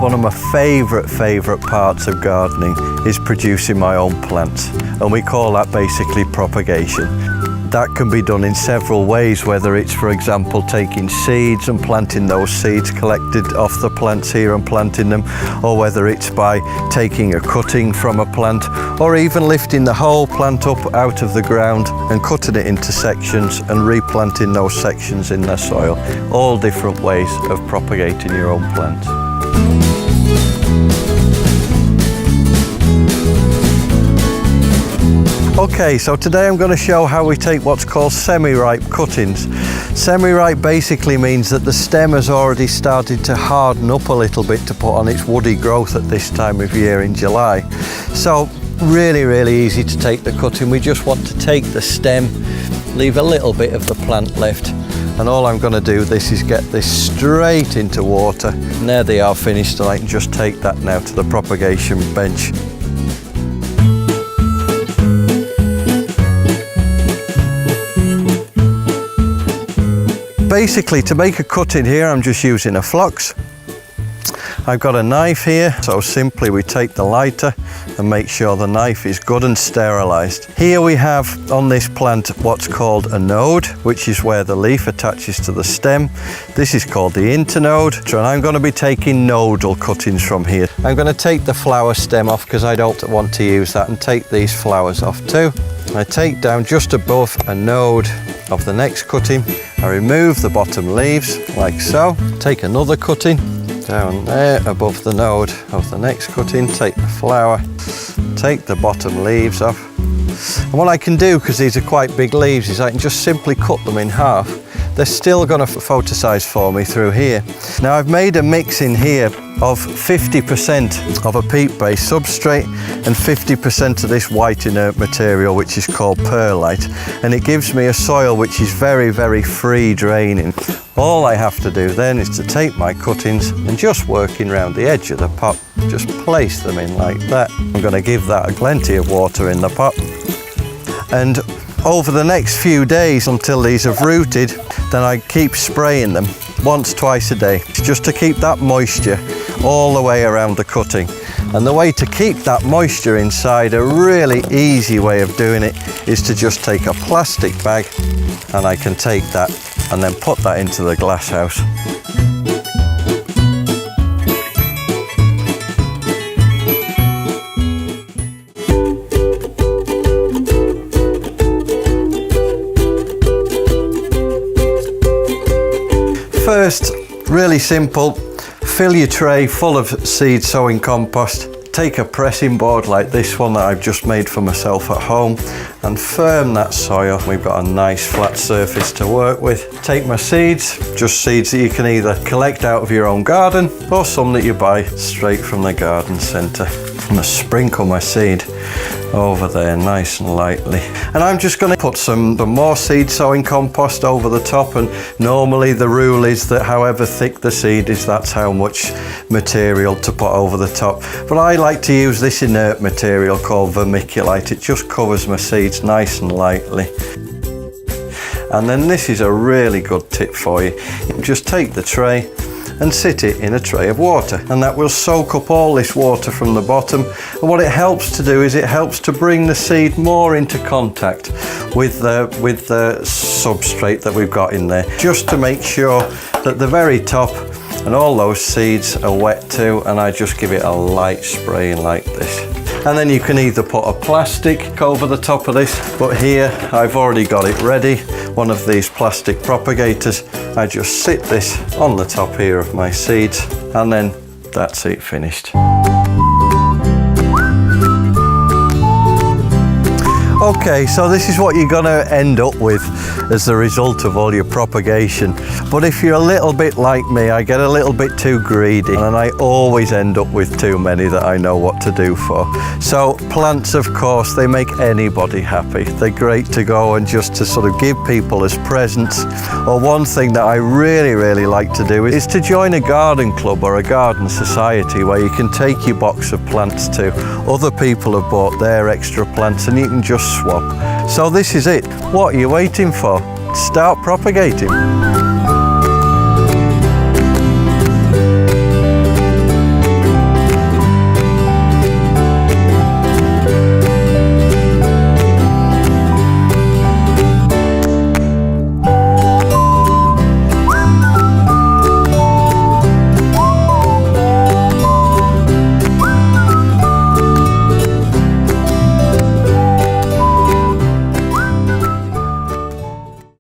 one of my favourite parts of gardening is producing my own plants, and we call that basically propagation. That can be done in several ways, whether it's, for example, taking seeds and planting those seeds collected off the plants here and planting them, or whether it's by taking a cutting from a plant, or even lifting the whole plant up out of the ground and cutting it into sections and replanting those sections in the soil. All different ways of propagating your own plants. Okay, so today I'm going to show how we take what's called semi-ripe cuttings. Semi-ripe basically means that the stem has already started to harden up a little bit to put on its woody growth at this time of year in July. So really easy to take the cutting. We just want to take the stem, leave a little bit of the plant left, and all I'm going to do is get this straight into water. And there they are finished, and I can just take that now to the propagation bench. Basically, to make a cutting here, I'm just using a flux. I've got a knife here, so simply we take the lighter and make sure the knife is good and sterilised. Here we have on this plant what's called a node, which is where the leaf attaches to the stem. This is called the internode, and I'm going to be taking nodal cuttings from here. I'm going to take the flower stem off because I don't want to use that, and take these flowers off too. I take down just above a node of the next cutting. I remove the bottom leaves like so. Take another cutting down there above the node of the next cutting. Take the flower, take the bottom leaves off. And what I can do, because these are quite big leaves, is I can just simply cut them in half. They're still going to photosynthesize for me through here. Now I've made a mix in here of 50% of a peat-based substrate and 50% of this white inert material, which is called perlite, and it gives me a soil which is very free draining. All I have to do then is to take my cuttings and just working around the edge of the pot, just place them in like that. I'm going to give that plenty of water in the pot, and over the next few days until these have rooted, then I keep spraying them once, twice a day, just to keep that moisture all the way around the cutting. And the way to keep that moisture inside, a really easy way of doing it, is to just take a plastic bag, and I can take that and then put that into the glass house. First, really simple, fill your tray full of seed sowing compost. Take a pressing board like this one that I've just made for myself at home and firm that soil. We've got a nice flat surface to work with. Take my seeds, just seeds that you can either collect out of your own garden or some that you buy straight from the garden centre. I'm going to sprinkle my seed over there nice and lightly, and I'm just going to put some more seed sowing compost over the top. And normally the rule is that however thick the seed is, that's how much material to put over the top, but I like to use this inert material called vermiculite. It just covers my seeds nice and lightly. And then this is a really good tip for you. You just take the tray and sit it in a tray of water, and that will soak up all this water from the bottom. And what it helps to do is it helps to bring the seed more into contact with the substrate that we've got in there, just to make sure that the very top and all those seeds are wet too. And I just give it a light spraying like this. And then you can either put a plastic over the top of this, but here I've already got it ready, one of these plastic propagators. I just sit this on the top here of my seeds, and then that's it, finished. Okay, so this is what you're going to end up with as the result of all your propagation. But if you're a little bit like me, I get a little bit too greedy, and I always end up with too many that I know what to do for. So plants, of course, they make anybody happy. They're great to go and just to sort of give people as presents. Or one thing that I really like to do is to join a garden club or a garden society where you can take your box of plants to. Other people have bought their extra plants and you can just swap. So this is it. What are you waiting for? Start propagating.